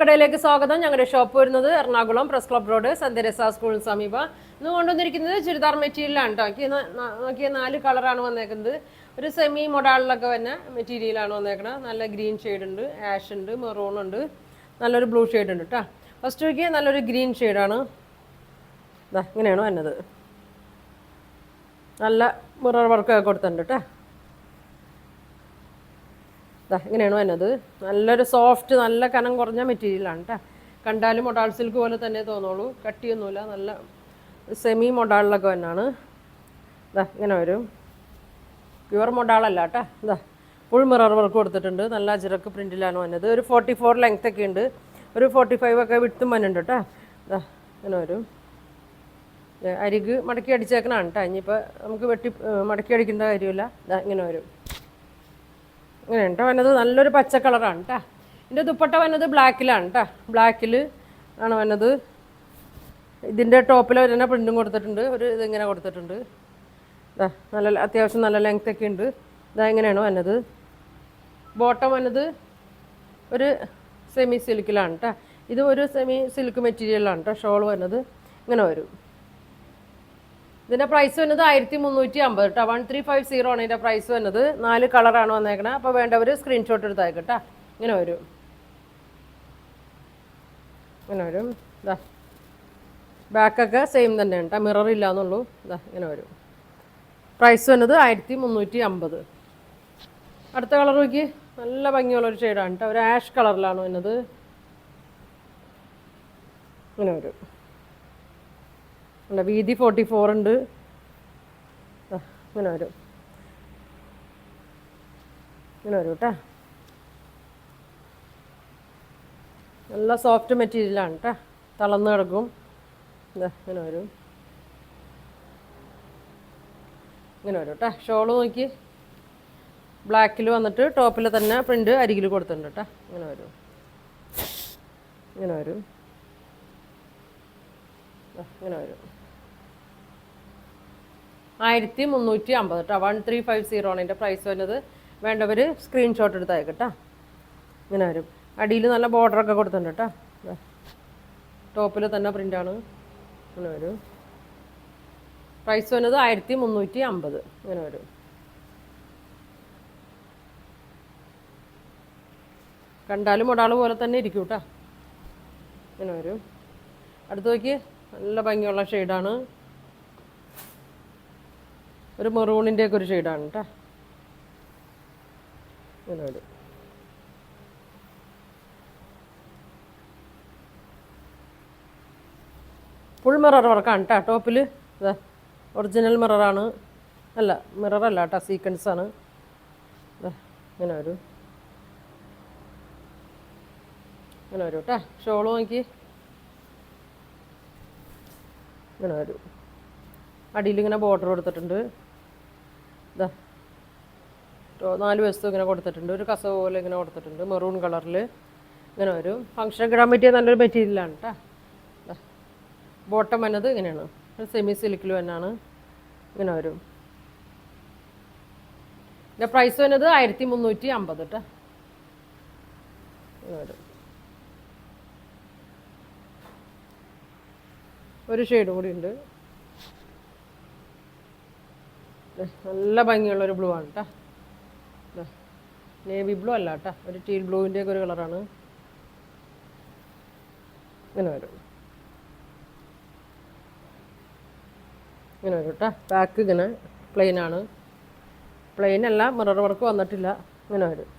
കടയിലേക്ക് സ്വാഗതം. ഞങ്ങളുടെ ഷോപ്പ് വരുന്നത് എറണാകുളം പ്രസ് ക്ലബ് റോഡ് സന്ധ്യരസ സ്കൂളിന് സമീപം. ഇന്ന് കൊണ്ടുവന്നിരിക്കുന്നത് ചുരിദാർ മെറ്റീരിയലാണ് കേട്ടോ. നോക്കിയ 4 കളറാണ് വന്നേക്കുന്നത്. ഒരു സെമി മൊഡാളിലൊക്കെ വന്ന മെറ്റീരിയലാണ് വന്നേക്കുന്നത്. നല്ല ഗ്രീൻ ഷെയ്ഡ് ഉണ്ട്, ആഷ് ഉണ്ട്, മെറൂൺ ഉണ്ട്, നല്ലൊരു ബ്ലൂ ഷെയ്ഡ് ഉണ്ട് കേട്ടോ. ഫസ്റ്റ് നോക്കിയാൽ നല്ലൊരു ഗ്രീൻ ഷെയ്ഡാണ്. ഇങ്ങനെയാണ് വന്നത്. നല്ല മിറർ വർക്കൊക്കെ കൊടുത്തിട്ടുണ്ട് കേട്ടോ. ഇങ്ങനെയാണ് വന്നത്. നല്ലൊരു സോഫ്റ്റ്, നല്ല കനം കുറഞ്ഞ മെറ്റീരിയലാണ് കേട്ടോ. കണ്ടാലും മൊഡാൾ സിൽക്ക് പോലെ തന്നെ തോന്നുള്ളൂ. കട്ടിയൊന്നുമില്ല. നല്ല സെമി മൊഡാളിലൊക്കെ തന്നെയാണ്. ഇങ്ങനെ വരും. പ്യുവർ മൊഡാളല്ല കേട്ടോ. ഫുൾ മിറർ വർക്ക് കൊടുത്തിട്ടുണ്ട്. നല്ല അജറക്ക് പ്രിൻറ്റിലാണ് വന്നത്. ഒരു 44 ലെങ്ത് ഒക്കെ ഉണ്ട്. ഒരു 45 ഒക്കെ വിട്ടും വന്നുണ്ട് കേട്ടോ. ഇങ്ങനെ വരും. അരിക് മടക്കി അടിച്ചേക്കണാണ് കേട്ടോ. ഇനിയിപ്പോൾ നമുക്ക് മടക്കി അടിക്കേണ്ട കാര്യമില്ല. ഇങ്ങനെ വരും. ഇങ്ങനെ കേട്ടോ വന്നത്. നല്ലൊരു പച്ച കളറാണ് കേട്ടോ. ഇതിൻ്റെ ദുപ്പട്ട വന്നത് ബ്ലാക്കിലാണ് കേട്ടോ. ബ്ലാക്കിൽ ആണ് വന്നത്. ഇതിൻ്റെ ടോപ്പിൽ തന്നെ പ്രിൻറ്റും കൊടുത്തിട്ടുണ്ട്. ഒരു ഇതിങ്ങനെ കൊടുത്തിട്ടുണ്ട്. നല്ല അത്യാവശ്യം നല്ല ലെങ്ത് ഒക്കെ ഉണ്ട്. ഇങ്ങനെയാണ് വന്നത്. ബോട്ടം വന്നത് ഒരു സെമി സിൽക്കിലാണ് കേട്ടോ. ഇത് ഒരു സെമി സിൽക്ക് മെറ്റീരിയലാണ് കേട്ടോ. ഷോൾ വന്നത് ഇങ്ങനെ വരും. ഇതിൻ്റെ പ്രൈസ് വന്നത് 1350 കേട്ടോ. 1350 ആണ് ഇതിൻ്റെ പ്രൈസ് വന്നത്. 4 കളറാണ് വന്നേക്കണത്. അപ്പോൾ വേണ്ടവർ സ്ക്രീൻഷോട്ട് എടുത്തായിരിക്കും കേട്ടോ. ഇങ്ങനെ വരും. ഇങ്ങനെ വരും. ബാക്കൊക്കെ സെയിം തന്നെയാണ് കേട്ടോ. മിറർ ഇല്ല എന്നുള്ളൂ. ഇങ്ങനെ വരും. പ്രൈസ് വന്നത് 1350. അടുത്ത കളർ നോക്കി. നല്ല ഭംഗിയുള്ളൊരു ഷെയ്ഡാണ് കേട്ടോ. ഒരു ആഷ് കളറിലാണ് വന്നത്. ഇങ്ങനെ വരും. അല്ല, വീതി 44 ഉണ്ട്. ഇങ്ങനെ വരും. ഇങ്ങനെ വരും കേട്ടോ. നല്ല സോഫ്റ്റ് മെറ്റീരിയലാണ് കേട്ടോ. തളർന്ന് കിടക്കും. ഇങ്ങനെ വരും. ഇങ്ങനെ വരും കേട്ടോ. ഷോള് നോക്കി. ബ്ലാക്കിൽ വന്നിട്ട് ടോപ്പിൽ തന്നെ പ്രിൻ്റ് അരികിൽ കൊടുത്തിട്ടുണ്ട് കേട്ടോ. ഇങ്ങനെ വരും. ഇങ്ങനെ വരും. ഇങ്ങനെ വരും. 1350 കേട്ടോ. 1350 ആണ് ഇതിൻ്റെ പ്രൈസ് വരുന്നത്. വേണ്ടവർ സ്ക്രീൻഷോട്ട് എടുത്തയക്കാം കേട്ടോ. ഇങ്ങനെ വരും. അടിയിൽ നല്ല ബോർഡറൊക്കെ കൊടുത്തിട്ടുണ്ട് കേട്ടോ. ടോപ്പിൽ തന്നെ പ്രിൻ്റാണ്. ഇങ്ങനെ വരും. പ്രൈസ് വരുന്നത് 1350. ഇങ്ങനെ വരും. കണ്ടാലും ഒരാൾ പോലെ തന്നെ ഇരിക്കും കേട്ടോ. ഇങ്ങനെ വരും. അടുത്ത് നോക്കി. നല്ല ഭംഗിയുള്ള ഷെയ്ഡാണ്. ഒരു മെറൂണിൻ്റെയൊക്കെ ഒരു ഷെയ്ഡാണ് കേട്ടോ. ഇങ്ങനെ വരും. ഫുൾ മിറർ വർക്കാണ് കേട്ടോ. ടോപ്പിൽ ഒറിജിനൽ മിററാണ്. അല്ല, മിററല്ല കേട്ടോ, സീക്വൻസാണ്. ഇങ്ങനെ വരും. ഇങ്ങനെ വരും കേട്ടോ. ഷോള് നോക്കി. ഇങ്ങനെ വരും. അടിയിൽ ഇങ്ങനെ ബോർഡർ കൊടുത്തിട്ടുണ്ട്. 4 വശത്തും ഇങ്ങനെ കൊടുത്തിട്ടുണ്ട്. ഒരു കസവ് പോലെ ഇങ്ങനെ കൊടുത്തിട്ടുണ്ട്. മെറൂൺ കളറിൽ ഇങ്ങനെ വരും. ഫങ്ഷനൊക്കെ ഇടാൻ പറ്റിയ നല്ലൊരു മെറ്റീരിയലാണ് കേട്ടോ. ബോട്ടം വന്നത് ഇങ്ങനെയാണ്. സെമി സിൽക്കിൽ തന്നെയാണ്. ഇങ്ങനെ വരും. ഇതിൻ്റെ പ്രൈസ് വന്നത് 1350 കേട്ടോ. ഇങ്ങനെ വരും. ഒരു ഷെയ്ഡും കൂടി ഉണ്ട്. നല്ല ഭംഗിയുള്ളൊരു ബ്ലൂ ആണ് കേട്ടോ. നേവി ബ്ലൂ അല്ല കേട്ടോ. ഒരു ടീൽ ബ്ലൂവിൻ്റെ ഒക്കെ ഒരു കളറാണ്. ഇങ്ങനെ വരും. ഇങ്ങനെ വരും കേട്ടോ. ബാക്ക് ഇങ്ങനെ പ്ലെയിനാണ്. പ്ലെയിൻ അല്ല, മിറർ വർക്ക് വന്നിട്ടില്ല. ഇങ്ങനെ വരും.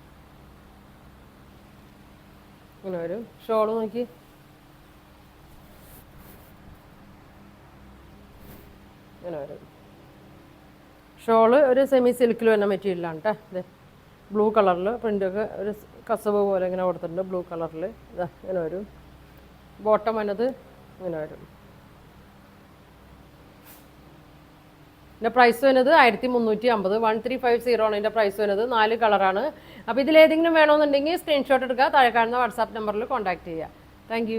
ഇങ്ങനെ വരും. ഷോള് നോക്കി. ഇങ്ങനെ വരും. ഷോള് ഒരു സെമി സിൽക്കിൽ വരുന്ന മെറ്റീരിയലാണ് കേട്ടോ. ഇത് ബ്ലൂ കളറിൽ പ്രിൻ്റൊക്കെ ഒരു കസവ് പോലെ ഇങ്ങനെ കൊടുത്തിട്ടുണ്ട്. ബ്ലൂ കളറിൽ ഇങ്ങനെ വരും. ബോട്ടം വന്നത് ഇങ്ങനെ വരും. ഇതിൻ്റെ പ്രൈസ് വരുന്നത് 1350. 1350 ആണ് ഇതിൻ്റെ പ്രൈസ് വരുന്നത്. 4 കളറാണ്. അപ്പോൾ ഇതിലേതെങ്കിലും വേണമെന്നുണ്ടെങ്കിൽ സ്ക്രീൻഷോട്ട് എടുക്കുക. താഴെ കാണുന്ന വാട്സാപ്പ് നമ്പറിൽ കോൺടാക്ട് ചെയ്യുക. താങ്ക്